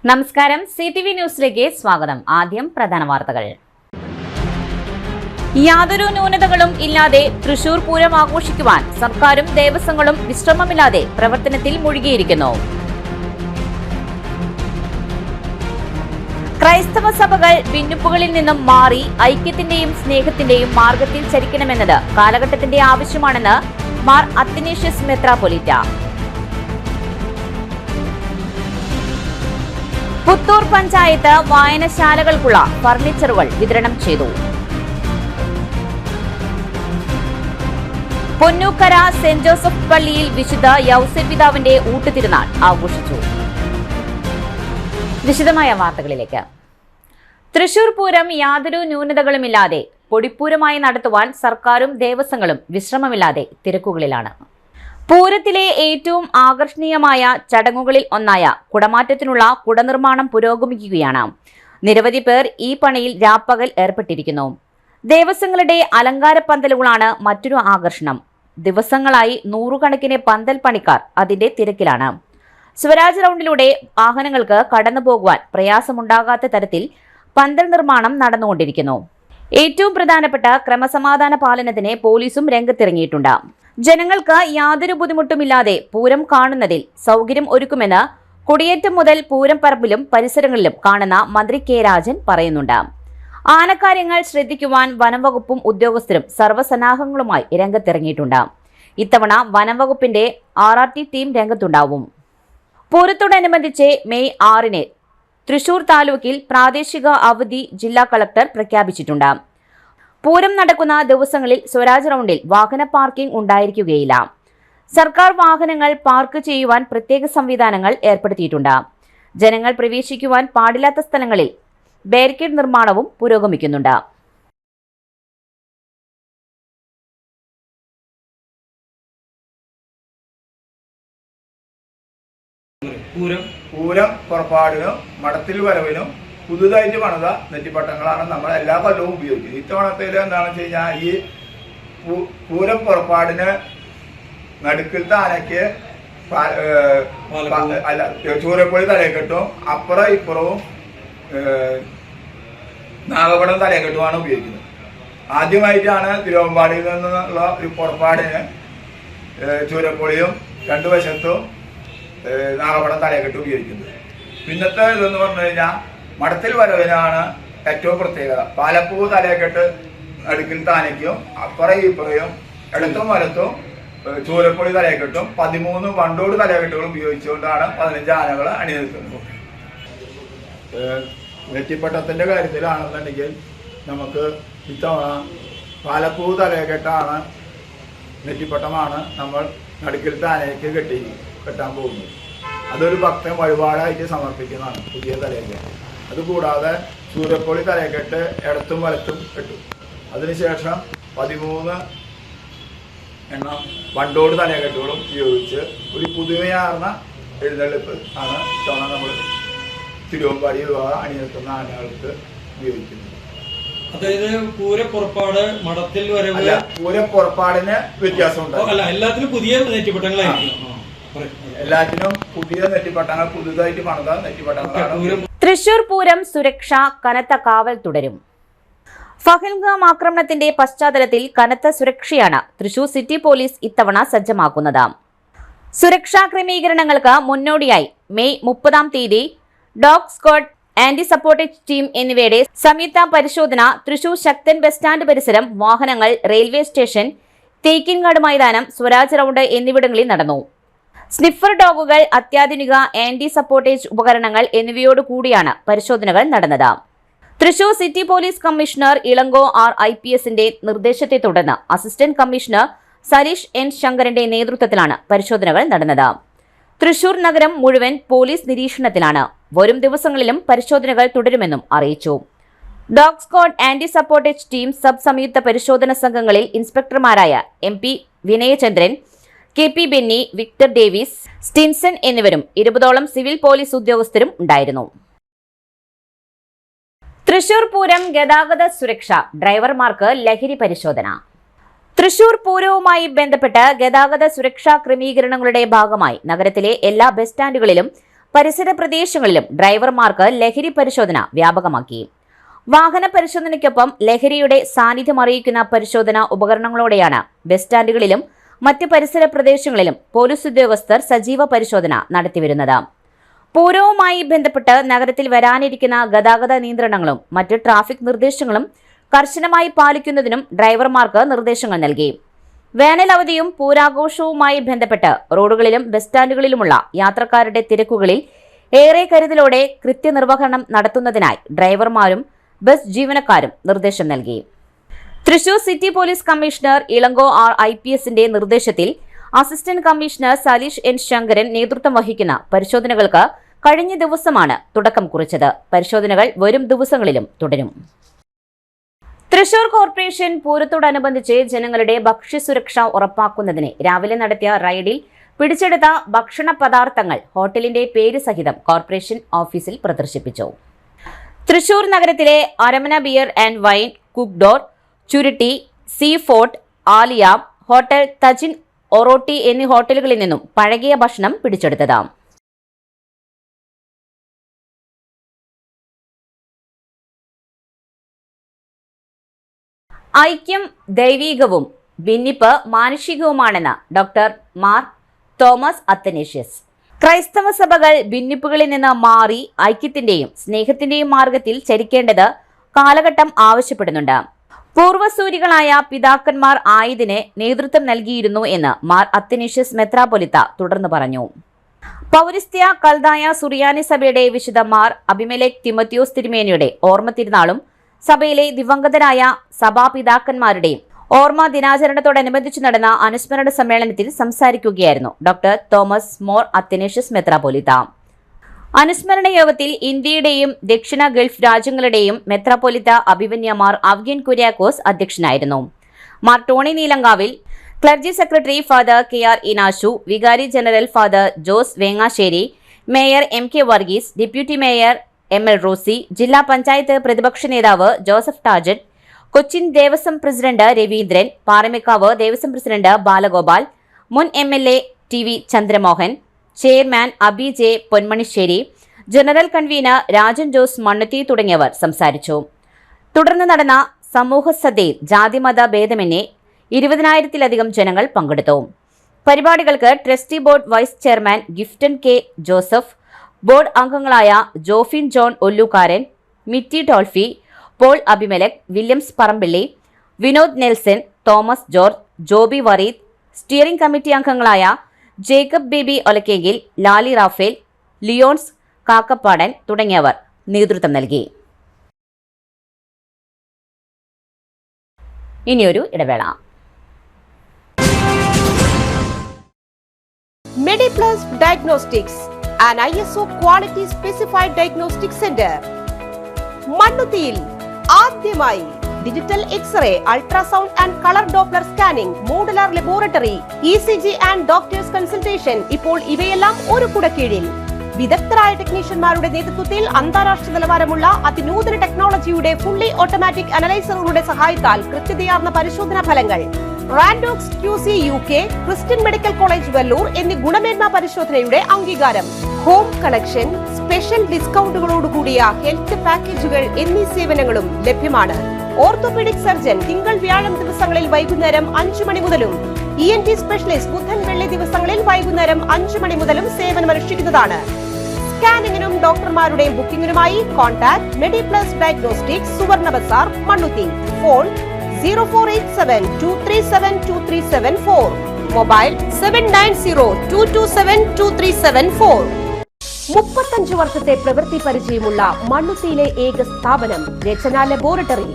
നമസ്കാരം, CTV ന്യൂസിലേക്ക് സ്വാഗതം. ആദ്യം പ്രധാന വാർത്തകൾ. യാതൊരു ന്യൂനതകളും ഇല്ലാതെ തൃശൂർ പൂരം ആഘോഷിക്കുവാൻ സർക്കാരും ദേവസ്വങ്ങളും വിശ്രമമില്ലാതെ പ്രവർത്തനത്തിൽ മുഴുകിയിരിക്കുന്നു. ക്രൈസ്തവ സഭകൾ ഭിന്നിപ്പുകളിൽ നിന്നും മാറി ഐക്യത്തിന്റെയും സ്നേഹത്തിന്റെയും മാർഗത്തിൽ ചരിക്കണമെന്നത് കാലഘട്ടത്തിന്റെ ആവശ്യമാണെന്ന് മാർ അത്തനേഷ്യസ് മെത്രാപ്പൊലീത്ത. പുത്തൂർ പഞ്ചായത്ത് വായനശാലകൾക്കുള്ള ഫർണിച്ചറുകൾ വിതരണം ചെയ്തു. പൊന്നൂക്കര സെന്റ് ജോസഫ് പള്ളിയിൽ വിശുദ്ധ യൗസേപ്പ് പിതാവിന്റെ ഊട്ടുതിരുനാൾ ആഘോഷിച്ചു. വിശദമായ വാർത്തകളിലേക്ക്. തൃശൂർ പൂരം യാതൊരു ന്യൂനതകളുമില്ലാതെ പൊടിപ്പൂരമായി നടത്തുവാൻ സർക്കാരും ദേവസ്വങ്ങളും വിശ്രമമില്ലാതെ തിരക്കുകളിലാണ്. പൂരത്തിലെ ഏറ്റവും ആകർഷണീയമായ ചടങ്ങുകളിൽ ഒന്നായ കുടമാറ്റത്തിനുള്ള കുടനിർമ്മാണം പുരോഗമിക്കുകയാണ്. നിരവധി പേർ ഈ പണിയിൽ രാപ്പകൽ ഏർപ്പെട്ടിരിക്കുന്നു. ദേവസ്വങ്ങളുടെ അലങ്കാര പന്തലുകളാണ് മറ്റൊരു ആകർഷണം. ദിവസങ്ങളായി നൂറുകണക്കിന് പന്തൽ പണിക്കാർ അതിന്റെ തിരക്കിലാണ്. സ്വരാജ് റൗണ്ടിലൂടെ വാഹനങ്ങൾക്ക് കടന്നുപോകുവാൻ പ്രയാസമുണ്ടാകാത്ത തരത്തിൽ പന്തൽ നിർമ്മാണം നടന്നുകൊണ്ടിരിക്കുന്നു. ഏറ്റവും പ്രധാനപ്പെട്ട ക്രമസമാധാന പാലനത്തിന് പോലീസും രംഗത്തിറങ്ങിയിട്ടുണ്ട്. ജനങ്ങൾക്ക് യാതൊരു ബുദ്ധിമുട്ടുമില്ലാതെ പൂരം കാണുന്നതിൽ സൗകര്യം ഒരുക്കുമെന്ന് കൊടിയേറ്റം മുതൽ പൂരം പറമ്പിലും പരിസരങ്ങളിലും കാണുന്ന മന്ത്രി കെ രാജൻ പറയുന്നുണ്ട്. ആനക്കാര്യങ്ങൾ ശ്രദ്ധിക്കുവാൻ വനംവകുപ്പും ഉദ്യോഗസ്ഥരും സർവ്വസന്നാഹങ്ങളുമായി രംഗത്തിറങ്ങിയിട്ടുണ്ട്. ഇത്തവണ വനംവകുപ്പിന്റെ RRT ടീം രംഗത്തുണ്ടാവും. പൂരത്തോടനുബന്ധിച്ച് മെയ് 6 തൃശൂർ താലൂക്കിൽ പ്രാദേശിക അവധി ജില്ലാ കളക്ടർ പ്രഖ്യാപിച്ചിട്ടുണ്ട്. പൂരം നടക്കുന്ന ദിവസങ്ങളിൽ സ്വരാജ് റൗണ്ടിൽ വാഹന പാർക്കിംഗ് ഉണ്ടായിരിക്കുകയില്ല. സർക്കാർ വാഹനങ്ങൾ പാർക്ക് ചെയ്യുവാൻ പ്രത്യേക സംവിധാനങ്ങൾ ഏർപ്പെടുത്തിയിട്ടുണ്ട്. ജനങ്ങൾ പ്രവേശിക്കുവാൻ പാടില്ലാത്ത സ്ഥലങ്ങളിൽ ബാരിക്കേഡ് നിർമ്മാണവും പുരോഗമിക്കുന്നുണ്ട്. പൂരം പുറപ്പാടിനും മടത്തിൽ വരവിനും പുതുതായിട്ട് പണിത നെറ്റിപ്പട്ടങ്ങളാണ് നമ്മൾ എല്ലാ കൊല്ലവും ഉപയോഗിക്കുന്നത്. ഇത്തവണത്തിൽ എന്താണെന്ന് വെച്ച് കഴിഞ്ഞാൽ ഈ പൂരം പുറപ്പാടിന് നടുക്കിലത്തെ ആനയ്ക്ക് അല്ല ചൂരപ്പൊളി തലയെക്കെട്ടും അപ്പുറം ഇപ്പുറവും നാഗപടം തലയെക്കെട്ടുമാണ് ഉപയോഗിക്കുന്നത്. ആദ്യമായിട്ടാണ് തിരുവമ്പാടിയിൽ നിന്നുള്ള ഒരു പുറപ്പാടിന് ചൂരപ്പൊളിയും രണ്ടു വശത്തും നാഗപടം തലയെക്കെട്ടും ഉപയോഗിക്കുന്നത്. പിന്നത്തെ ഇതെന്ന് പറഞ്ഞു കഴിഞ്ഞാൽ മടത്തിൽ വരവിനാണ് ഏറ്റവും പ്രത്യേകത. പാലപ്പൂ തലയെക്കെട്ട് അടുക്കിൽ താനയ്ക്കും അപ്പുറയും ഇപ്പുറയും ഇടത്തും വലത്തും ചൂരപ്പൊളി തലയെക്കെട്ടും 13 വണ്ടോട് തലയെക്കെട്ടുകളും ഉപയോഗിച്ചുകൊണ്ടാണ് 15 ആനകൾ അണിനിരത്തുന്നത്. നെറ്റിപ്പട്ടത്തിന്റെ കാര്യത്തിലാണെന്നുണ്ടെങ്കിൽ നമുക്ക് ഇത്തവണ പാലപ്പൂ തലയെക്കെട്ടാണ് നെറ്റിപ്പട്ടമാണ് നമ്മൾ നടുക്കിലത്തെ ആനയ്ക്ക് കെട്ടാൻ പോകുന്നത്. അതൊരു ഭക്തൻ വഴിപാടായിട്ട് സമർപ്പിക്കുന്നതാണ് പുതിയ തലയെക്കെട്ട്. അതുകൂടാതെ ചൂരപ്പൊളി തലയെക്കെട്ട് ഇടത്തും വലത്തും കെട്ടും. അതിനുശേഷം 13 എണ്ണം വണ്ടോട് തലയെക്കെട്ടുകളും ഉപയോഗിച്ച് ഒരു പുതുമയാർന്ന എഴുന്നള്ളിപ്പ് ആണ് ഇത്തവണ നമ്മൾ തിരുവമ്പാടി വിഭാഗം അണിനിരത്തുന്ന ആനകൾക്ക് ഉപയോഗിക്കുന്നത്. അതായത് പൂരപ്പുറപ്പാട് മടത്തിൽ വരവ് പൂരപ്പുറപ്പാടിന് വ്യത്യാസമുണ്ട്. എല്ലാത്തിനും പുതിയ നെറ്റിപ്പട്ടങ്ങളായിരിക്കും. എല്ലാറ്റിനും പുതിയ നെറ്റിപ്പട്ടങ്ങൾ, പുതുതായിട്ട് പണിത നെറ്റിപ്പട്ടങ്ങളാണ്. തൃശൂർ പൂരം സുരക്ഷ കനത്ത കാവൽ തുടരും. ഫഹൽഗാം ആക്രമണത്തിന്റെ പശ്ചാത്തലത്തിൽ കനത്ത സുരക്ഷയാണ് തൃശൂർ സിറ്റി പോലീസ് ഇത്തവണ സജ്ജമാക്കുന്നത്. സുരക്ഷാ ക്രമീകരണങ്ങൾക്ക് മുന്നോടിയായി May 30 dog squad, anti sabotage team എന്നിവയുടെ സംയുക്ത പരിശോധന തൃശൂർ ശക്തൻ ബസ് സ്റ്റാൻഡ് പരിസരം, വാഹനങ്ങൾ, റെയിൽവേ സ്റ്റേഷൻ, തേക്കിൻകാട് മൈതാനം, സ്വരാജ് റൗണ്ട് എന്നിവിടങ്ങളിൽ നടന്നു. സ്നിഫർ ഡോഗുകൾ, അത്യാധുനിക ആന്റി സപ്പോർട്ടേജ് ഉപകരണങ്ങൾ എന്നിവയോടു കൂടിയാണ് പരിശോധനകൾ നടന്നത്. Thrissur city police commissioner Ilango IPSന്റെ നിർദ്ദേശത്തെ തുടർന്ന് അസിസ്റ്റന്റ് കമ്മീഷണർ സരീഷ് N ശങ്കരന്റെ നേതൃത്വത്തിലാണ് പരിശോധനകൾ നടന്നത്. തൃശൂർ നഗരം മുഴുവൻ പോലീസ് നിരീക്ഷണത്തിലാണ്. വരും ദിവസങ്ങളിലും പരിശോധനകൾ തുടരുമെന്നും അറിയിച്ചു. Dog squad, anti sabotage team, sub സംയുക്ത പരിശോധന സംഘങ്ങളിൽ ഇൻസ്പെക്ടർമാരായ MP Vinayachandran, KP Benny, Victor Davis, Stinson എന്നിവരും 20ഓളം സിവിൽ പോലീസ് ഉദ്യോഗസ്ഥരും ഉണ്ടായിരുന്നു. തൃശൂർ പൂരം ഗതാഗത സുരക്ഷ, ഡ്രൈവർമാർക്ക് ലഹരി പരിശോധന. തൃശൂർ പൂരവുമായി ബന്ധപ്പെട്ട് ഗതാഗത സുരക്ഷാ ക്രമീകരണങ്ങളുടെ ഭാഗമായി നഗരത്തിലെ എല്ലാ ബസ് സ്റ്റാൻഡുകളിലും പരിസര പ്രദേശങ്ങളിലും ഡ്രൈവർമാർക്ക് ലഹരി പരിശോധന വ്യാപകമാക്കി. വാഹന പരിശോധനയ്ക്കൊപ്പം ലഹരിയുടെ സാന്നിധ്യം അറിയിക്കുന്ന പരിശോധനാ ഉപകരണങ്ങളോടെയാണ് ബസ് സ്റ്റാൻഡുകളിലും മറ്റ് പരിസര പ്രദേശങ്ങളിലും പോലീസ് ഉദ്യോഗസ്ഥർ സജീവ പരിശോധന നടത്തിവരുന്നത്. പൂരവുമായി ബന്ധപ്പെട്ട് നഗരത്തിൽ വരാനിരിക്കുന്ന ഗതാഗത നിയന്ത്രണങ്ങളും മറ്റ് ട്രാഫിക് നിർദ്ദേശങ്ങളും കർശനമായി പാലിക്കുന്നതിനും ഡ്രൈവർമാർക്ക് നിർദ്ദേശങ്ങൾ നൽകി. വേനൽ അവധിയും പൂരാഘോഷവുമായി ബന്ധപ്പെട്ട് റോഡുകളിലും ബസ് സ്റ്റാൻഡുകളിലുമുള്ള യാത്രക്കാരുടെ തിരക്കുകളിൽ ഏറെ കരുതലോടെ കൃത്യനിർവഹണം നടത്തുന്നതിനായി ഡ്രൈവർമാരും ബസ് ജീവനക്കാരും നിർദ്ദേശം നൽകി. Thrissur city police commissioner Ilango IPSന്റെ നിർദ്ദേശത്തിൽ assistant commissioner Saleesh N Sankaran നേതൃത്വം വഹിക്കുന്ന പരിശോധനകൾക്ക് കഴിഞ്ഞ ദിവസമാണ് തുടക്കം കുറിച്ചത്. പരിശോധനകൾ വരും ദിവസങ്ങളിലും തുടരും. തൃശൂർ കോർപ്പറേഷൻ പൂരത്തോടനുബന്ധിച്ച് ജനങ്ങളുടെ ഭക്ഷ്യസുരക്ഷ ഉറപ്പാക്കുന്നതിന് രാവിലെ നടത്തിയ റെയ്ഡിൽ പിടിച്ചെടുത്ത ഭക്ഷണ പദാർത്ഥങ്ങൾ ഹോട്ടലിന്റെ പേര് സഹിതം കോർപ്പറേഷൻ ഓഫീസിൽ പ്രദർശിപ്പിച്ചു. തൃശൂർ നഗരത്തിലെ അരമന ബിയർ ആൻഡ് വൈൻ, കുക്ക്ഡോർ, ചുരുട്ടി, സീ ഫോർട്ട്, ആലിയ, ഹോട്ടൽ തജിൻ, ഒറോട്ടി എന്നീ ഹോട്ടലുകളിൽ നിന്നും പഴകിയ ഭക്ഷണം പിടിച്ചെടുത്തതാണ്. ഐക്യം ദൈവീകവും ഭിന്നിപ്പ് മാനുഷികവുമാണെന്ന് ഡോക്ടർ മാർ തോമസ് അത്തനേഷ്യസ്. ക്രൈസ്തവ സഭകൾ ഭിന്നിപ്പുകളിൽ നിന്ന് മാറി ഐക്യത്തിന്റെയും സ്നേഹത്തിന്റെയും മാർഗത്തിൽ ചരിക്കേണ്ടത് കാലഘട്ടം ആവശ്യപ്പെടുന്നുണ്ട്. പൂർവ്വസൂരികളായ പിതാക്കന്മാർ ആയതിന് നേതൃത്വം നൽകിയിരുന്നു എന്ന് മാർ അത്തനേഷ്യസ് മെത്രാപ്പൊലിത്ത തുടർന്ന് പറഞ്ഞു. പൗരസ്ത്യ കൽദായ സുറിയാനി സഭയുടെ വിശുദ്ധ മാർ അബിമേലെക് തിമോത്തിയോസ് തിരുമേനിയുടെ ഓർമ്മ തിരുനാളും സഭയിലെ ദിവംഗതരായ സഭാപിതാക്കന്മാരുടെയും ഓർമ്മ ദിനാചരണത്തോടനുബന്ധിച്ച് നടന്ന അനുസ്മരണ സമ്മേളനത്തിൽ സംസാരിക്കുകയായിരുന്നു ഡോക്ടർ തോമസ് മോർ അത്തനേഷ്യസ് മെത്രാപ്പൊലിത്ത. അനുസ്മരണ യോഗത്തിൽ ഇന്ത്യയുടെയും ദക്ഷിണ ഗൾഫ് രാജ്യങ്ങളുടെയും മെത്രാപ്പൊലിത്ത അഭിവന്യ മാർ അവ്യൻ കുര്യാക്കോസ് അധ്യക്ഷനായിരുന്നു. Mar Tony Neelankavil, clergy secretary father KR Inashu, വികാരി general father Jose Vengassery, mayor MK Varghese, deputy mayor ML Rosy, ജില്ലാ പഞ്ചായത്ത് പ്രതിപക്ഷ നേതാവ് Joseph Tajet, Cochin Devaswom president Raveendran, Paramekkavu Devaswom president Balagopal, മുൻ MLA TV Chandramohan, chairman Abi J Ponmanissery, general convener Rajan Jose Mannuthy തുടങ്ങിയവർ സംസാരിച്ചു. തുടർന്ന് നടന്ന സമൂഹ സദ്യയിൽ ജാതിമത ഭേദമന്യേ 20,000-ലധികം ജനങ്ങൾ പങ്കെടുത്തു. പരിപാടികൾക്ക് ട്രസ്റ്റി ബോർഡ് വൈസ് ചെയർമാൻ ഗിഫ്റ്റൻ K ജോസഫ്, ബോർഡ് അംഗങ്ങളായ ജോഫിൻ ജോൺ ഒല്ലൂക്കാരൻ, മിറ്റി ടോൾഫി, Paul Abimelech, Williams Parambilly, Vinod Nelson, Thomas George, Joby Vareed, steering committee അംഗങ്ങളായ ജേക്കബ് ബേബി ഒലക്കെങ്കിൽ, ലാലി റാഫേൽ, ലിയോൺസ് കാക്കപ്പാടൻ തുടങ്ങിയവർ നേതൃത്വം നൽകി. ഇനിയൊരു ഇടവേള. Mediplus Diagnostics, an ISO quality specified diagnostic center. മണ്ണുത്തിയിൽ ആദ്യമായി digital x-ray, ultrasound and colour doppler scanning, modular laboratory, ECG and doctors consultation. ഇപ്പോൾ ഇവയെല്ലാം ഒരു കുടക്കീഴിൽ വിദഗ്ധരായ ടെക്നീഷ്യന്മാരുടെ നേതൃത്വത്തിൽ അന്താരാഷ്ട്ര നിലവാരമുള്ള അതിനൂതന ടെക്നോളജിയുടെ ഫുള്ളി ഓട്ടോമാറ്റിക് അനലൈസറുകളുടെ സഹായത്താൽ കൃത്യതയാർന്ന പരിശോധനാ ഫലങ്ങൾ. റാൻഡോക്സ് QC UK, Christian medical college Vellore എന്നീ ഗുണമേന്മ പരിശോധനയുടെ അംഗീകാരം. ഹോം കളക്ഷൻ, സ്പെഷ്യൽ ഡിസ്കൗണ്ടുകളോടുകൂടിയ ഹെൽത്ത് പാക്കേജുകൾ എന്നീ സേവനങ്ങളും ലഭ്യമാണ്. ഓർത്തോപീഡിക് സർജൻ തിങ്കൾ വ്യാഴം ദിവസങ്ങളിൽ വൈകുന്നേരം 5 മണി മുതലും ENT സ്പെഷ്യലിസ്റ്റ് ബുധൻ വെള്ളി ദിവസങ്ങളിൽ വൈകുന്നേരം 5 മണി മുതലും സേവനമനുഷ്ഠിക്കുന്നതാണ്. സ്കാനിങ്ങിനും ഡോക്ടർമാരുടെയും ബുക്കിംഗിനുമായി കോൺടാക്ട് മെഡിപ്ലസ് ഡയഗ്നോസ്റ്റിക്സ്, സുവർണ ബസാർ, മണ്ണുത്തി. Phone 0487237237 mobile 7902272374. 35 വർഷത്തെ പ്രവൃത്തി പരിചയമുള്ള മണ്ണുത്തിയിലെ ഏക സ്ഥാപനം Rachana laboratory.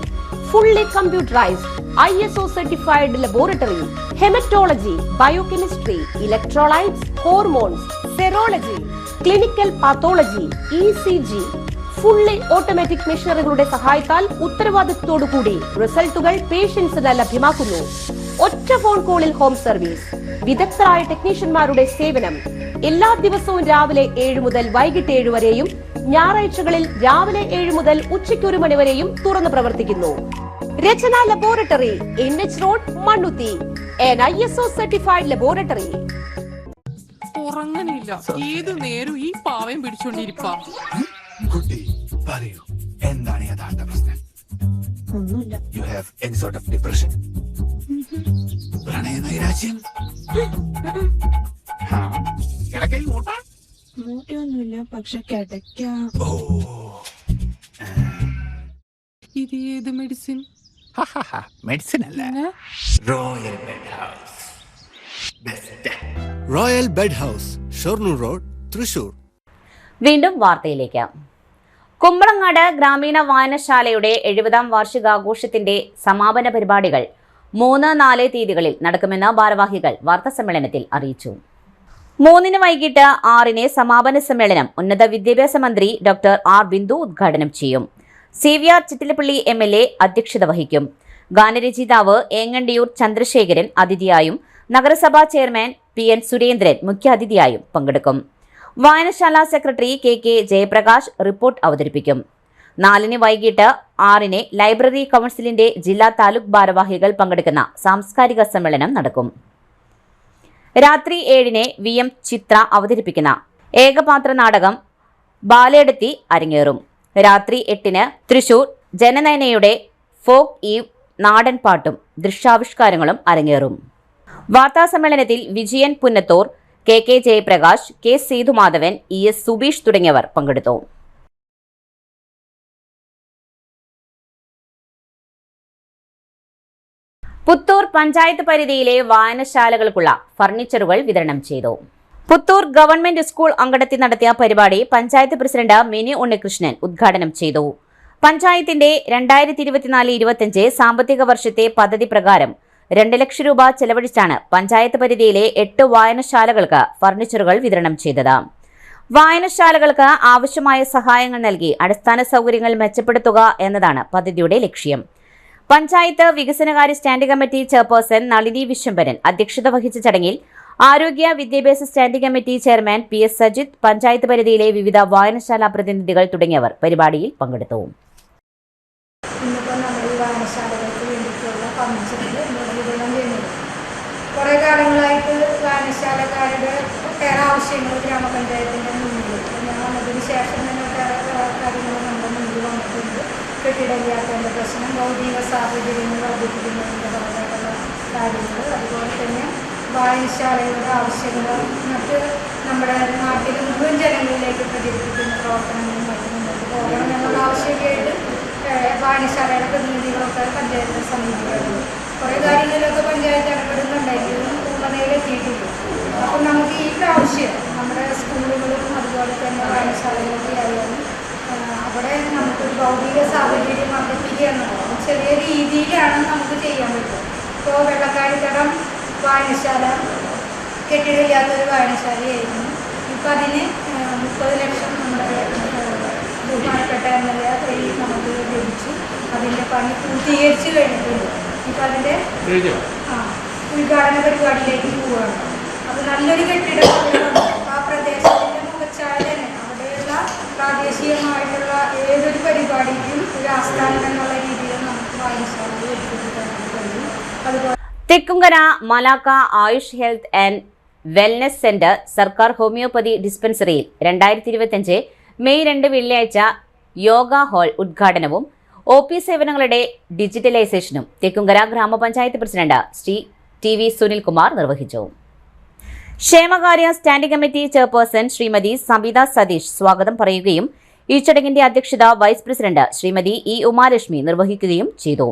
Fully computerised ISO certified laboratory. Haematology, biochemistry, electrolytes, hormones, serology, clinical pathology, ECG. Fully automatic മെഷീനറികളുടെ സഹായത്താൽ ഉത്തരവാദിത്വത്തോടുകൂടി റിസൾട്ടുകൾ പേഷ്യൻസിന് ലഭ്യമാക്കുന്നു. ഒറ്റ ഫോൺ കോളിൽ ഹോം സർവീസ്. വിദഗ്ധരായ ടെക്നീഷ്യന്മാരുടെ സേവനം എല്ലാ ദിവസവും രാവിലെ 7 മുതൽ വൈകിട്ട് 7 വരെയും ഞായറാഴ്ചകളിൽ രാവിലെ 7 മുതൽ ഉച്ചയ്ക്ക് 1 മണി വരെയും തുറന്നു പ്രവർത്തിക്കുന്നു. Rachana laboratory, NH road, Mannuthy. an ISO certified laboratory. ഉറങ്ങണില്ല, ഏത് നേരം ഈ പാവയും പിടിച്ചോണ്ടിരിപ്പാ. കുട്ടി പറയൂ, എന്താണ് യഥാർത്ഥ പ്രശ്നം? ഒന്നുമില്ല. You have any sort of depression? പ്രണയ നൈരാശ്യം? കിടക്കയിൽ മൂട്ടാ? മൂട്ടയൊന്നുമില്ല, പക്ഷെ കിടക്കാം. ഓ, ഇത് ഏത് മെഡിസിൻ? മെഡിസിൻ അല്ല, പിന്നെ royal bed house. Best royal bed house, Shoranur road, Thrissur. വീണ്ടും വാർത്തയിലേക്ക്. കുമ്പളങ്ങാട് ഗ്രാമീണ വായനശാലയുടെ 70-ാം വാർഷികാഘോഷത്തിന്റെ സമാപന പരിപാടികൾ 3-4 തീയതികളിൽ നടക്കുമെന്ന് ഭാരവാഹികൾ വാർത്താസമ്മേളനത്തിൽ അറിയിച്ചു. 3-ന് വൈകിട്ട് 6-ന് സമാപന സമ്മേളനം ഉന്നത വിദ്യാഭ്യാസ മന്ത്രി ഡോക്ടർ ആർ ബിന്ദു ഉദ്ഘാടനം ചെയ്യും. CVR ചിറ്റിലപ്പള്ളി MLA അധ്യക്ഷത വഹിക്കും. ഗാനരചയിതാവ് ഏങ്ങണ്ടിയൂർ ചന്ദ്രശേഖരൻ അതിഥിയായും നഗരസഭാ ചെയർമാൻ PN സുരേന്ദ്രൻ മുഖ്യാതിഥിയായും പങ്കെടുക്കും. വായനശാല സെക്രട്ടറി KK ജയപ്രകാശ് റിപ്പോർട്ട് അവതരിപ്പിക്കും. 4-ന് വൈകിട്ട് 6-ന് ലൈബ്രറി കൗൺസിലിന്റെ ജില്ലാ താലൂക്ക് ഭാരവാഹികൾ പങ്കെടുക്കുന്ന സാംസ്കാരിക സമ്മേളനം നടക്കും. രാത്രി 7-ന് VM ചിത്ര അവതരിപ്പിക്കുന്ന ഏകപാത്ര നാടകം ബാലയെടുത്തി അരങ്ങേറും. രാത്രി 8-ന് തൃശൂർ ജനനയനയുടെ ഫോക്ക് ഈവ് നാടൻ പാട്ടും ദൃശ്യാവിഷ്കാരങ്ങളും അരങ്ങേറും. വാർത്താസമ്മേളനത്തിൽ Vijayan Punnathur, KK Jayaprakash, K Sethumadhavan, ES Subeesh തുടങ്ങിയവർ പങ്കെടുത്തു. പുത്തൂർ പഞ്ചായത്ത് പരിധിയിലെ വായനശാലകൾക്കുള്ള ഫർണിച്ചറുകൾ വിതരണം ചെയ്തു. പുത്തൂർ ഗവൺമെന്റ് സ്കൂൾ അങ്കണത്തിൽ നടത്തിയ പരിപാടി പഞ്ചായത്ത് പ്രസിഡന്റ് മിനി ഉണ്ണികൃഷ്ണൻ ഉദ്ഘാടനം ചെയ്തു. പഞ്ചായത്തിന്റെ 2024-25 സാമ്പത്തിക വർഷത്തെ പദ്ധതി പ്രകാരം 2 ലക്ഷം രൂപ ചെലവഴിച്ചാണ് പഞ്ചായത്ത് പരിധിയിലെ 8 വായനശാലകൾക്ക് ഫർണിച്ചറുകൾ വിതരണം ചെയ്തത്. വായനശാലകൾക്ക് ആവശ്യമായ സഹായങ്ങൾ നൽകി അടിസ്ഥാന സൗകര്യങ്ങൾ മെച്ചപ്പെടുത്തുക എന്നതാണ് പദ്ധതിയുടെ ലക്ഷ്യം. പഞ്ചായത്ത് വികസനകാര്യ standing committee chairperson Nalini Viswambharan അധ്യക്ഷത വഹിച്ച ചടങ്ങിൽ ആരോഗ്യ വിദ്യാഭ്യാസ standing committee chairman PS Sajith, panchayat പരിധിയിലെ വിവിധ വായനശാല പ്രതിനിധികൾ തുടങ്ങിയവർ പരിപാടിയിൽ പങ്കെടുത്തു. ഇന്നിപ്പോൾ നമ്മൾ ഈ വായനശാലകൾക്ക് വേണ്ടിയിട്ടുള്ള ഫർണിച്ചറുകൾ വിതരണം ചെയ്യുന്നത്. കുറേ കാലങ്ങളായിട്ട് വായനശാലക്കാരുടെ ഒട്ടേറെ ആവശ്യങ്ങൾ ഗ്രാമപഞ്ചായത്തിൻ്റെ മുന്നിൽ ഞാൻ വന്നതിന് ശേഷം തന്നെ ഒട്ടേറെ കാര്യങ്ങൾ നമ്മുടെ മുന്നിൽ വന്നിട്ടുണ്ട്. കെട്ടിടമില്ലാത്തതിൻ്റെ പ്രശ്നം, ഭൗതിക സാഹചര്യങ്ങൾ വർദ്ധിപ്പിക്കുന്നതിൻ്റെ ഭാഗമായിട്ടുള്ള കാര്യങ്ങൾ, അതുപോലെ തന്നെ വായനശാലയുടെ ആവശ്യങ്ങൾ മറ്റ് നമ്മുടെ നാട്ടിലെ മുഴുവൻ ജനങ്ങളിലേക്ക് പ്രചരിപ്പിക്കുന്ന പ്രവർത്തനങ്ങളും മറ്റും മുന്നോട്ട് പോകണം എന്നുള്ള ആവശ്യമൊക്കെയായിട്ട് വായനശാലയുടെ പ്രതിനിധികളൊക്കെ പഞ്ചായത്തിനെ സമീപിക്കാറുണ്ട്. കുറേ കാര്യങ്ങളിലൊക്കെ പഞ്ചായത്ത് ഇടപെടുന്നുണ്ടെങ്കിലും പൂർണ്ണതയിലെത്തിയിട്ടില്ല. അപ്പം നമുക്ക് ഈ പ്രാവശ്യം നമ്മുടെ സ്കൂളുകളും അതുപോലെ തന്നെ വായനശാലകളൊക്കെ ആയാലും അവിടെ നമുക്കൊരു ഭൗതിക സാഹചര്യം വർദ്ധിപ്പിക്കുക എന്നുള്ളത് ചെറിയ രീതിയിലാണ് നമുക്ക് ചെയ്യാൻ പറ്റും. ഇപ്പോൾ വെള്ളക്കാടിത്തടം വായനശാല കെട്ടിടമില്ലാത്തൊരു വായനശാലയായിരുന്നു. ഇപ്പം അതിന് 30 ലക്ഷം നമ്മുടെ ബഹുമാനപ്പെട്ട MLA നമുക്ക് ലഭിച്ചു. അതിൻ്റെ പണി പൂർത്തീകരിച്ച് കഴിഞ്ഞിട്ടുണ്ട്. ഇപ്പം അതിൻ്റെ ഉദ്ഘാടന പരിപാടിയിലേക്ക് പോവുകയാണ്. അപ്പോൾ നല്ലൊരു കെട്ടിടം ആ പ്രദേശത്തിൻ്റെ മുഖച്ഛായ തന്നെ അവിടെയുള്ള പ്രാദേശികമായിട്ടുള്ള ഏതൊരു പരിപാടിക്കും ഒരു ആസ്ഥാനം എന്നുള്ള രീതിയിൽ നമുക്ക് വായനശാല എടുത്തിട്ട് കഴിയും. അതുപോലെ Thekkumkara Malacca Ayush health and wellness centre സർക്കാർ ഹോമിയോപ്പതി ഡിസ്പെൻസറിയിൽ 2025 മെയ് 2 വെള്ളിയാഴ്ച യോഗ ഹാൾ ഉദ്ഘാടനവും OP സേവനങ്ങളുടെ ഡിജിറ്റലൈസേഷനും തെക്കുംകര ഗ്രാമപഞ്ചായത്ത് പ്രസിഡന്റ് ശ്രീ TV സുനിൽകുമാർ നിർവഹിച്ചു. ക്ഷേമകാര്യ standing committee chairperson Shrimati Sabitha Satheesh സ്വാഗതം പറയുകയും ഈ ചടങ്ങിന്റെ അധ്യക്ഷത vice president Shrimati E Umalakshmi നിർവഹിക്കുകയും ചെയ്തു.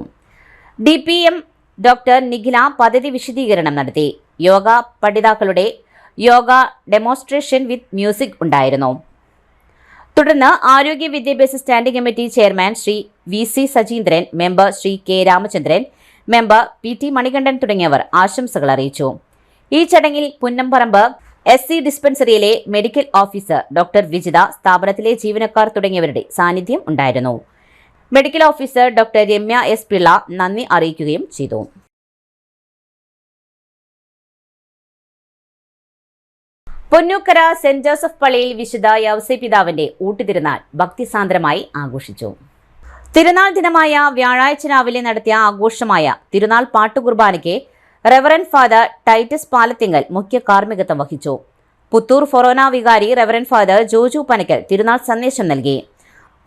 DPM ഡോക്ടർ നിഖില പദ്ധതി വിശദീകരണം നടത്തി. യോഗ പഠിതാക്കളുടെ യോഗ ഡെമോൺസ്ട്രേഷൻ വിത്ത് മ്യൂസിക് ഉണ്ടായിരുന്നു. തുടർന്ന് ആരോഗ്യ വിദ്യാഭ്യാസ standing committee chairman Shri VC Sajeendran, member Shri K Ramachandran, member PT Manikandan തുടങ്ങിയവർ ആശംസകൾ അറിയിച്ചു. ഈ ചടങ്ങിൽ പുന്നംപറമ്പ് SC ഡിസ്പെൻസറിയിലെ മെഡിക്കൽ ഓഫീസർ ഡോക്ടർ വിജിത, സ്ഥാപനത്തിലെ ജീവനക്കാർ തുടങ്ങിയവരുടെ സാന്നിധ്യം ഉണ്ടായിരുന്നു. Medical officer doctor Ramya S Pillai നന്ദി അറിയിക്കുകയും ചെയ്തു. പൊന്നൂക്കര സെന്റ് ജോസഫ് പള്ളിയിൽ വിശുദ്ധ യൗസേപിതാവിന്റെ ഊട്ടുതിരുനാൾ ഭക്തിസാന്ദ്രമായി ആഘോഷിച്ചു. തിരുനാൾ ദിനമായ വ്യാഴാഴ്ച രാവിലെ നടത്തിയ ആഘോഷമായ തിരുനാൾ പാട്ടുകുർബാനയ്ക്ക് റെവറന്റ് ഫാദർ ടൈറ്റസ് പാലത്തിങ്കൽ മുഖ്യ കാർമ്മികത്വം വഹിച്ചു. പുത്തൂർ ഫൊറോന വികാരി റെവറന്റ് ഫാദർ ജോജു പനക്കൽ തിരുനാൾ സന്ദേശം നൽകി.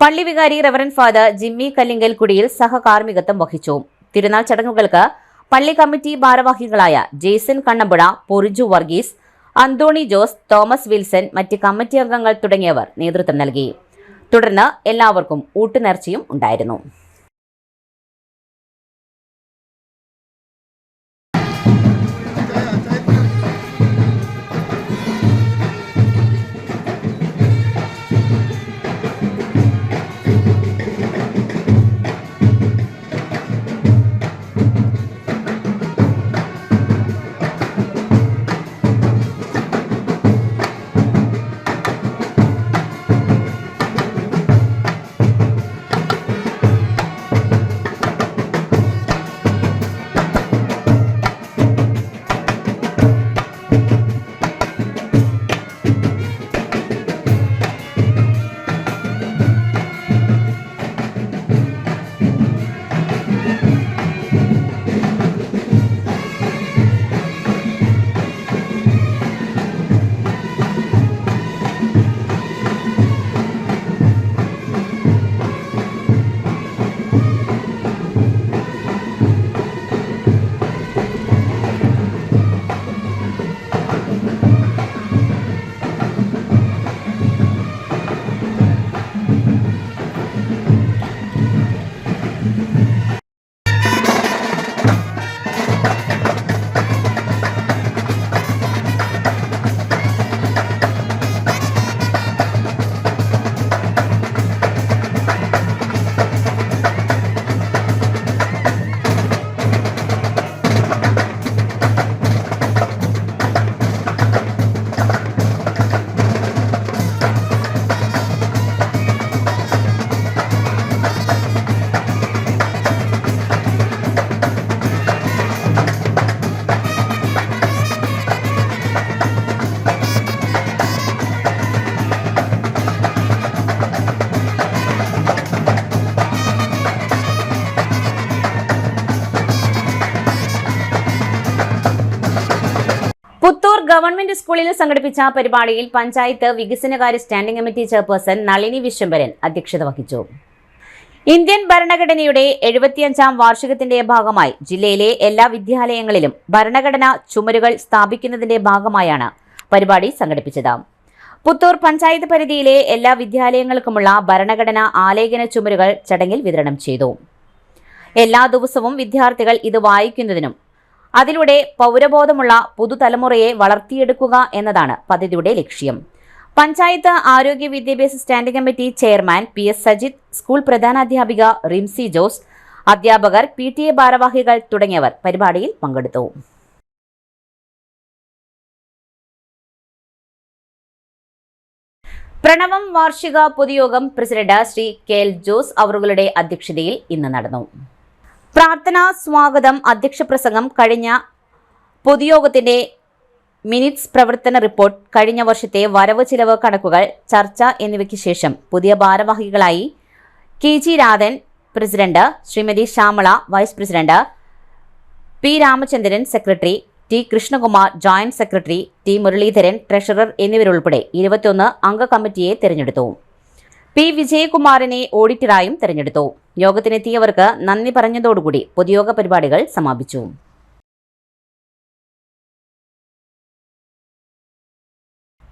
പള്ളി വികാരി റെവറന്റ് ഫാദർ ജിമ്മി കല്ലിങ്കൽ കുടിയിൽ സഹകാർമ്മികത്വം വഹിച്ചു. തിരുനാൾ ചടങ്ങുകൾക്ക് പള്ളി കമ്മിറ്റി ഭാരവാഹികളായ Jaison Kannampuzha, Poriju Varghese, Anthony Jose, Thomas Wilson, മറ്റ് കമ്മിറ്റി അംഗങ്ങൾ തുടങ്ങിയവർ നേതൃത്വം നൽകി. തുടർന്ന് എല്ലാവർക്കും ഊട്ടുനേർച്ചയും ഉണ്ടായിരുന്നു. പുത്തൂർ ഗവൺമെന്റ് സ്കൂളിൽ സംഘടിപ്പിച്ച പരിപാടിയിൽ പഞ്ചായത്ത് വികസനകാര്യ standing committee chairperson Nalini Viswambharan അധ്യക്ഷത വഹിച്ചു. ഇന്ത്യൻ ഭരണഘടനയുടെ 75ാം വാർഷികത്തിന്റെ ഭാഗമായി ജില്ലയിലെ എല്ലാ വിദ്യാലയങ്ങളിലും ഭരണഘടനാ ചുമരുകൾ സ്ഥാപിക്കുന്നതിന്റെ ഭാഗമായാണ് പരിപാടി സംഘടിപ്പിച്ചത്. പുത്തൂർ പഞ്ചായത്ത് പരിധിയിലെ എല്ലാ വിദ്യാലയങ്ങൾക്കുമുള്ള ഭരണഘടനാ ആലേഖന ചുമരുകൾ ചടങ്ങിൽ വിതരണം ചെയ്തു. എല്ലാ ദിവസവും വിദ്യാർത്ഥികൾ ഇത് വായിക്കുന്നതിനും അതിലൂടെ പൗരബോധമുള്ള പുതുതലമുറയെ വളർത്തിയെടുക്കുക എന്നതാണ് പദ്ധതിയുടെ ലക്ഷ്യം. പഞ്ചായത്ത് ആരോഗ്യ വിദ്യാഭ്യാസ standing committee chairman PS Sajith, school പ്രധാനാധ്യാപിക റിംസി ജോസ്, അധ്യാപകർ, PTA ഭാരവാഹികൾ തുടങ്ങിയവർ പരിപാടിയിൽ പങ്കെടുത്തു. പ്രണവം വാർഷിക പൊതുയോഗം പ്രസിഡന്റ് ശ്രീ KL ജോസ് അവറുകളുടെ അധ്യക്ഷതയിൽ ഇന്ന് നടന്നു. പ്രാർത്ഥന, സ്വാഗതം, അധ്യക്ഷ പ്രസംഗം, കഴിഞ്ഞ പൊതുയോഗത്തിന്റെ മിനിറ്റ്സ്, പ്രവർത്തന റിപ്പോർട്ട്, കഴിഞ്ഞ വർഷത്തെ വരവ് ചിലവ് കണക്കുകൾ, ചർച്ച എന്നിവയ്ക്ക് ശേഷം പുതിയ ഭാരവാഹികളായി KG Radhan president, Shrimati Shyamala vice president, P Ramachandran secretary, T Krishnakumar joint secretary, T Muraleedharan treasurer എന്നിവരുൾപ്പെടെ 21 അംഗ കമ്മിറ്റിയെ തെരഞ്ഞെടുത്തു. P വിജയകുമാറിനെ ഓഡിറ്ററായും തെരഞ്ഞെടുത്തു. യോഗത്തിനെത്തിയവർക്ക് നന്ദി പറഞ്ഞതോടുകൂടി പൊതുയോഗ പരിപാടികൾ സമാപിച്ചു.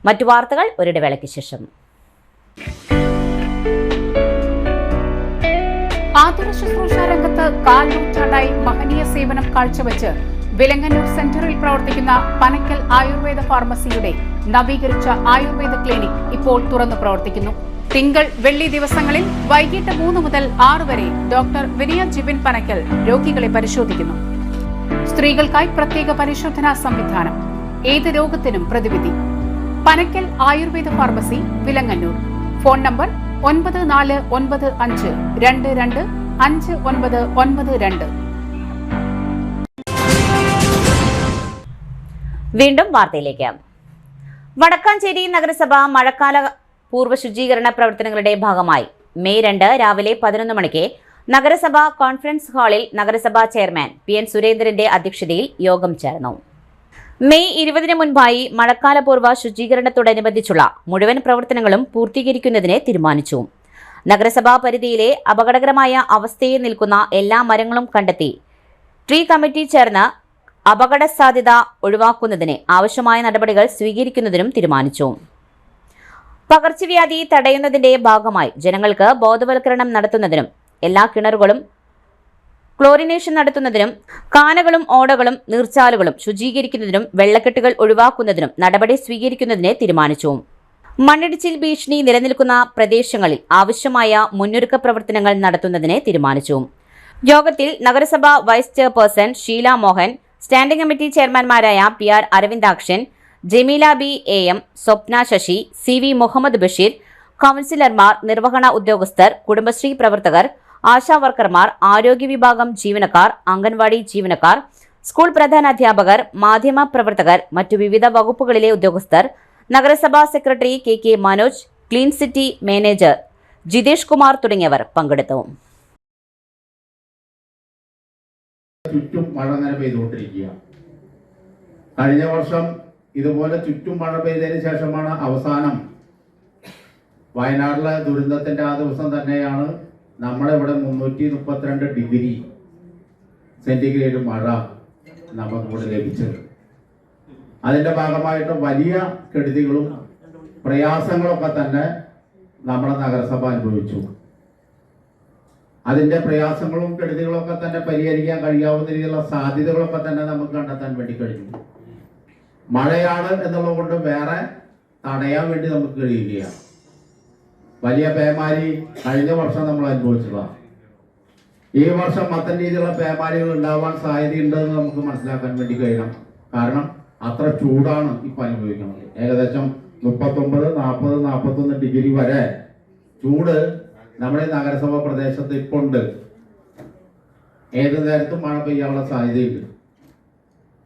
മറ്റു വാർത്തകൾ ഒരിടവേളയ്ക്ക് ശേഷം. ആതുര ശുശ്രൂഷ രംഗത്ത് 4 നൂറ്റാണ്ടായി മഹനീയ സേവനം കാഴ്ചവെച്ച് വിലങ്ങന്നൂർ സെന്ററിൽ പ്രവർത്തിക്കുന്ന പനക്കൽ ആയുർവേദ ഫാർമസിയുടെ നവീകരിച്ച ആയുർവേദ ക്ലിനിക് ഇപ്പോൾ തുറന്നു പ്രവർത്തിക്കുന്നു. തിങ്കൾ, വെള്ളി ദിവസങ്ങളിൽ വൈകിട്ട് 3 മുതൽ 6 വരെ ഡോക്ടർ വിനയ ജിബിൻ പനക്കൽ രോഗികളെ പരിശോധിക്കുന്നു. സ്ത്രീകൾക്കായി പ്രത്യേക പരിശോധനാ സംവിധാനം, ഏത് രോഗത്തിനും പ്രതിവിധി. Panakkal Ayurveda pharmacy, Vilangannur. Phone number 9495225992. വീണ്ടും വാർത്തയിലേക്ക്. വടക്കാഞ്ചേരി നഗരസഭ മഴക്കാല പൂർവ്വ ശുചീകരണ പ്രവർത്തനങ്ങളുടെ ഭാഗമായി മെയ് 2 രാവിലെ 11 മണിക്ക് നഗരസഭാ കോൺഫറൻസ് ഹാളിൽ നഗരസഭാ ചെയർമാൻ PN സുരേന്ദ്രന്റെ അധ്യക്ഷതയിൽ യോഗം ചേർന്നു. മെയ് 20 മുൻപായി മഴക്കാലപൂർവ്വ ശുചീകരണത്തോടനുബന്ധിച്ചുള്ള മുഴുവൻ പ്രവർത്തനങ്ങളും പൂർത്തീകരിക്കുന്നതിന് തീരുമാനിച്ചു. നഗരസഭാ പരിധിയിലെ അപകടകരമായ അവസ്ഥയിൽ നിൽക്കുന്ന എല്ലാ മരങ്ങളും കണ്ടെത്തി ട്രീ കമ്മിറ്റി ചേർന്ന് അപകട സാധ്യത ഒഴിവാക്കുന്നതിന് ആവശ്യമായ നടപടികൾ സ്വീകരിക്കുന്നതിനും തീരുമാനിച്ചു. പകർച്ചവ്യാധി തടയുന്നതിന്റെ ഭാഗമായി ജനങ്ങൾക്ക് ബോധവൽക്കരണം നടത്തുന്നതിനും എല്ലാ കിണറുകളും ക്ലോറിനേഷൻ നടത്തുന്നതിനും കാനകളും ഓടകളും നീർച്ചാലുകളും ശുചീകരിക്കുന്നതിനും വെള്ളക്കെട്ടുകൾ ഒഴിവാക്കുന്നതിനും നടപടി സ്വീകരിക്കുന്നതിന് തീരുമാനിച്ചു. മണ്ണിടിച്ചിൽ ഭീഷണി നിലനിൽക്കുന്ന പ്രദേശങ്ങളിൽ ആവശ്യമായ മുന്നൊരുക്ക പ്രവർത്തനങ്ങൾ നടത്തുന്നതിന് തീരുമാനിച്ചു. യോഗത്തിൽ നഗരസഭാ vice chairperson Sheela Mohan, standing committee ചെയർമാൻമാരായ PR Aravindakshan, Jameela B AM, Swapna Sasi, CV Muhammad Basheer, കൗൺസിലർമാർ, നിർവഹണ ഉദ്യോഗസ്ഥർ, കുടുംബശ്രീ പ്രവർത്തകർ, ആശാ വർക്കർമാർ, ആരോഗ്യ വിഭാഗം ജീവനക്കാർ, അംഗൻവാടി ജീവനക്കാർ, സ്കൂൾ പ്രധാനാധ്യാപകർ, മാധ്യമ പ്രവർത്തകർ, മറ്റു വിവിധ വകുപ്പുകളിലെ ഉദ്യോഗസ്ഥർ, നഗരസഭാ secretary KK Manoj, clean city manager Jithesh Kumar തുടങ്ങിയവർ പങ്കെടുത്തു. ചുറ്റും മഴ അങ്ങനെ പെയ്തുകൊണ്ടിരിക്കുക. കഴിഞ്ഞ വർഷം ഇതുപോലെ ചുറ്റും മഴ പെയ്തതിന് ശേഷമാണ് അവസാനം വയനാട്ടിലെ ദുരന്തത്തിന്റെ ആ ദിവസം തന്നെയാണ് നമ്മളിവിടെ 332 ഡിഗ്രി സെന്റിഗ്രേഡ് മഴ നമുക്കിവിടെ ലഭിച്ചത്. അതിന്റെ ഭാഗമായിട്ട് വലിയ കെടുതികളും പ്രയാസങ്ങളൊക്കെ തന്നെ നമ്മുടെ നഗരസഭ അനുഭവിച്ചു. അതിന്റെ പ്രയാസങ്ങളും കെടുതികളൊക്കെ തന്നെ പരിഹരിക്കാൻ കഴിയാവുന്ന രീതിയിലുള്ള സാധ്യതകളൊക്കെ തന്നെ നമുക്ക് കണ്ടെത്താൻ വേണ്ടി കഴിഞ്ഞു. മഴയാണ് എന്നുള്ളത് കൊണ്ട് വേറെ തടയാൻ വേണ്ടി നമുക്ക് കഴിയുകയാണ്. വലിയ പേമാരി കഴിഞ്ഞ വർഷം നമ്മൾ അനുഭവിച്ചതാണ്. ഈ വർഷം മറ്റൻ രീതിയിലുള്ള പേമാരികൾ ഉണ്ടാവാൻ സാധ്യതയുണ്ടെന്ന് നമുക്ക് മനസ്സിലാക്കാൻ വേണ്ടി കഴിയണം. കാരണം അത്ര ചൂടാണ് ഇപ്പൊ അനുഭവിക്കുന്നത്. ഏകദേശം 39, 40, 41 ഡിഗ്രി വരെ ചൂട് നമ്മുടെ നഗരസഭ പ്രദേശത്ത് ഇപ്പോൾ ഉണ്ട്. ഏത് നേരത്തും മഴ പെയ്യാനുള്ള സാധ്യതയുണ്ട്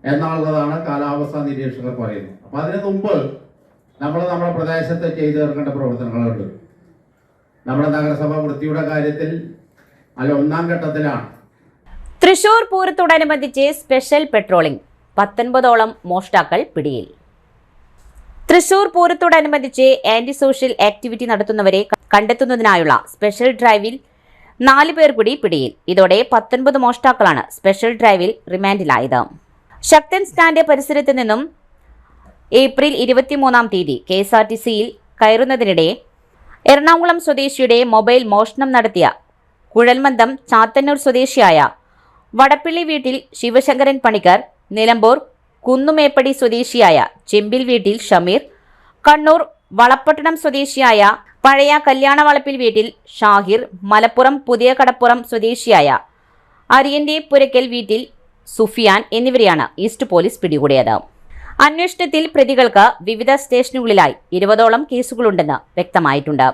എന്നുള്ളതാണ് കാലാവസ്ഥാ നിരീക്ഷകർ പറയുന്നത്. അപ്പൊ അതിനു മുമ്പ് നമ്മുടെ പ്രദേശത്ത് ചെയ്തു തീർക്കേണ്ട പ്രവർത്തനങ്ങളുണ്ട്. നമ്മുടെ നഗരസഭ വൃത്തിയുടെ കാര്യത്തിൽ അല്ല 1ാം ഘട്ടത്തിലാണ്. തൃശൂർ പൂരത്തോടനുബന്ധിച്ച് സ്പെഷ്യൽ പെട്രോളിംഗ്, 19ഓളം മോഷ്ടാക്കൾ പിടിയിൽ. തൃശൂർ പൂരത്തോടനുബന്ധിച്ച് ആന്റി സോഷ്യൽ ആക്ടിവിറ്റി നടത്തുന്നവരെ കണ്ടെത്തുന്നതിനായുള്ള സ്പെഷ്യൽ ഡ്രൈവിൽ 4 പേർ കൂടി പിടിയിൽ. ഇതോടെ 19 മോഷ്ടാക്കളാണ് സ്പെഷ്യൽ ഡ്രൈവിൽ റിമാൻഡിലായത്. ശക്തൻ സ്റ്റാൻഡ് പരിസരത്ത് നിന്നും ഏപ്രിൽ 23-ാം തീയതി KSRTCയിൽ കയറുന്നതിനിടെ എറണാകുളം സ്വദേശിയുടെ മൊബൈൽ മോഷണം നടത്തിയ കുഴൽമന്ദം ചാത്തന്നൂർ സ്വദേശിയായ വടപ്പിള്ളി വീട്ടിൽ ശിവശങ്കരൻ പണിക്കർ, നിലമ്പൂർ കുന്നുമേപ്പടി സ്വദേശിയായ ചെമ്പിൽ വീട്ടിൽ ഷമീർ, കണ്ണൂർ വളപ്പട്ടണം സ്വദേശിയായ പഴയ കല്യാണവളപ്പിൽ വീട്ടിൽ ഷാഹിർ, മലപ്പുറം പുതിയ കടപ്പുറം സ്വദേശിയായ അരിയന്റെ പുരക്കൽ വീട്ടിൽ സുഫിയാൻ എന്നിവരെയാണ് ഈസ്റ്റ് പോലീസ് പിടികൂടിയത്. അന്വേഷണത്തിൽ പ്രതികൾക്ക് വിവിധ സ്റ്റേഷനുകളിലായി 20ഓളം കേസുകളുണ്ടെന്ന് വ്യക്തമായിട്ടുണ്ട്.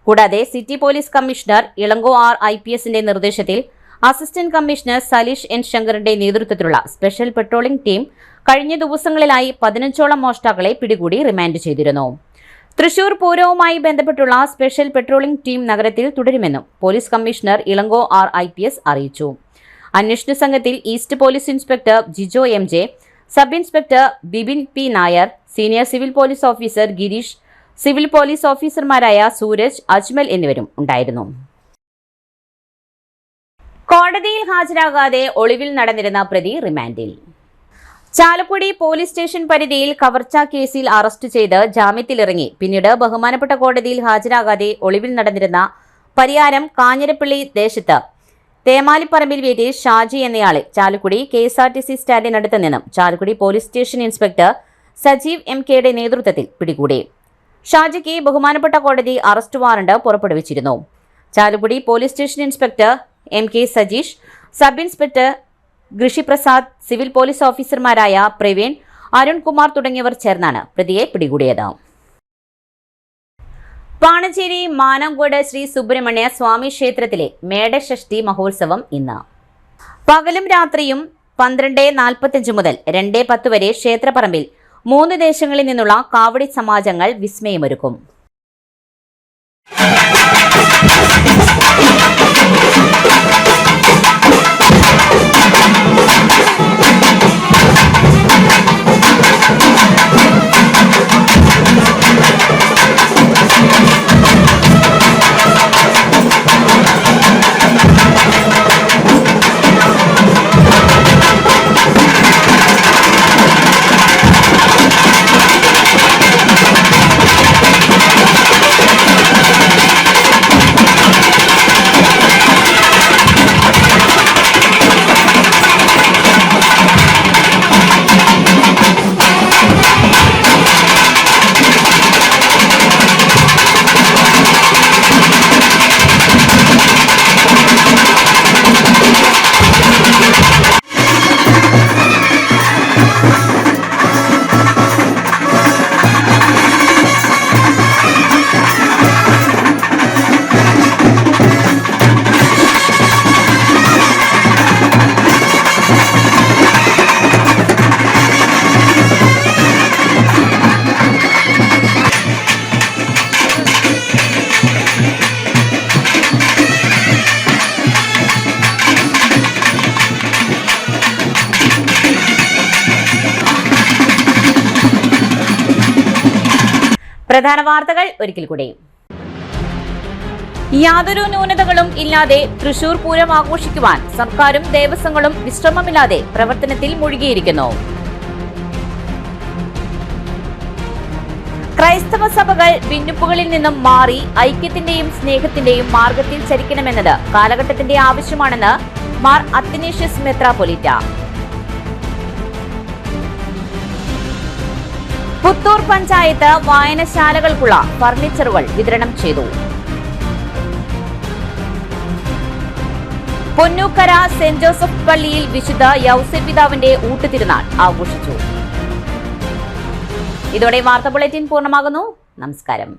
കൂടാതെ സിറ്റി പോലീസ് കമ്മീഷണർ ഇളങ്കോ IPSന്റെ നിർദ്ദേശത്തിൽ അസിസ്റ്റന്റ് കമ്മീഷണർ സലീഷ് N ശങ്കറിന്റെ നേതൃത്വത്തിലുള്ള സ്പെഷ്യൽ പെട്രോളിംഗ് ടീം കഴിഞ്ഞ ദിവസങ്ങളിലായി 15ഓളം മോഷ്ടാക്കളെ പിടികൂടി റിമാൻഡ് ചെയ്തിരുന്നു. തൃശൂർ പൂരവുമായി ബന്ധപ്പെട്ടുള്ള സ്പെഷ്യൽ പെട്രോളിംഗ് ടീം നഗരത്തിൽ തുടരുമെന്നും പോലീസ് കമ്മീഷണർ ഇളങ്കോ IPS അറിയിച്ചു. അന്വേഷണ സംഘത്തിൽ east police inspector Jijo MJ, sub inspector Bibin P Nair, senior civil police officer Gireesh, civil police ഓഫീസർമാരായ സൂരജ്, അജ്മൽ എന്നിവരും ഉണ്ടായിരുന്നു. കോടതിയിൽ ഹാജരാകാതെ ഒളിവിൽ നടന്നിരുന്ന പ്രതി റിമാൻഡിൽ. ചാലക്കുടി പോലീസ് സ്റ്റേഷൻ പരിധിയിൽ കവർച്ച കേസിൽ അറസ്റ്റ് ചെയ്ത് ജാമ്യത്തിലിറങ്ങി പിന്നീട് ബഹുമാനപ്പെട്ട കോടതിയിൽ ഹാജരാകാതെ ഒളിവിൽ നടന്നിരുന്ന പരിയാരം കാഞ്ഞിരപ്പള്ളി ദേശത്ത് തേമാലിപ്പറമ്പിൽ വീട്ടിൽ ഷാജി എന്നയാളെ ചാലക്കുടി KSRTC സ്റ്റാൻഡിനടുത്ത് നിന്നും Chalakudy police station inspector Sajeev MKയുടെ നേതൃത്വത്തിൽ പിടികൂടി. ഷാജിക്ക് ബഹുമാനപ്പെട്ട കോടതി അറസ്റ്റ് വാറണ്ട് പുറപ്പെടുവിച്ചിരുന്നു. Chalakudy police station inspector MK Sajeesh, sub inspector Rishiprasad, civil police ഓഫീസർമാരായ പ്രവീൺ, അരുൺകുമാർ തുടങ്ങിയവർ ചേർന്നാണ് പ്രതിയെ പിടികൂടിയത്. പാണഞ്ചേരി മാനംകോട് ശ്രീ സുബ്രഹ്മണ്യ സ്വാമി ക്ഷേത്രത്തിലെ മേടഷഷ്ഠി മഹോത്സവം ഇന്ന്. പകലും രാത്രിയും 12:45 മുതൽ 2:10 വരെ ക്ഷേത്രപ്പറമ്പിൽ 3 ദേശങ്ങളിൽ നിന്നുള്ള കാവടി സമാജങ്ങൾ വിസ്മയമൊരുക്കും. പ്രധാന വാർത്തകൾ ഒരിക്കൽ കൂടി. യാതൊരു ന്യൂനതകളും ഇല്ലാതെ തൃശൂർ പൂരം ആഘോഷിക്കുവാൻ സർക്കാരും ദേവസ്വങ്ങളും വിശ്രമമില്ലാതെ പ്രവർത്തനത്തിൽ മുഴുകിയിരിക്കുന്നു. ക്രൈസ്തവ സഭകൾ ഭിന്നിപ്പുകളിൽ നിന്നും മാറി ഐക്യത്തിന്റെയും സ്നേഹത്തിന്റെയും മാർഗത്തിൽ ചരിക്കണമെന്നത് കാലഘട്ടത്തിന്റെ ആവശ്യമാണെന്ന് മാർ അത്തനേഷ്യസ് മെത്രാപ്പൊലീത്ത. പുത്തൂർ പഞ്ചായത്ത് വായനശാലകൾക്കുള്ള ഫർണിച്ചറുകൾ വിതരണം ചെയ്തു. പൊന്നൂക്കര സെന്റ് ജോസഫ് പള്ളിയിൽ വിശുദ്ധ യൗസേപ്പ് പിതാവിന്റെ ഊട്ടുതിരുനാൾ ആഘോഷിച്ചു. ഇതോടെ വാർത്താ ബുള്ളറ്റിൻ പൂർണ്ണമാകുന്നു. നമസ്കാരം.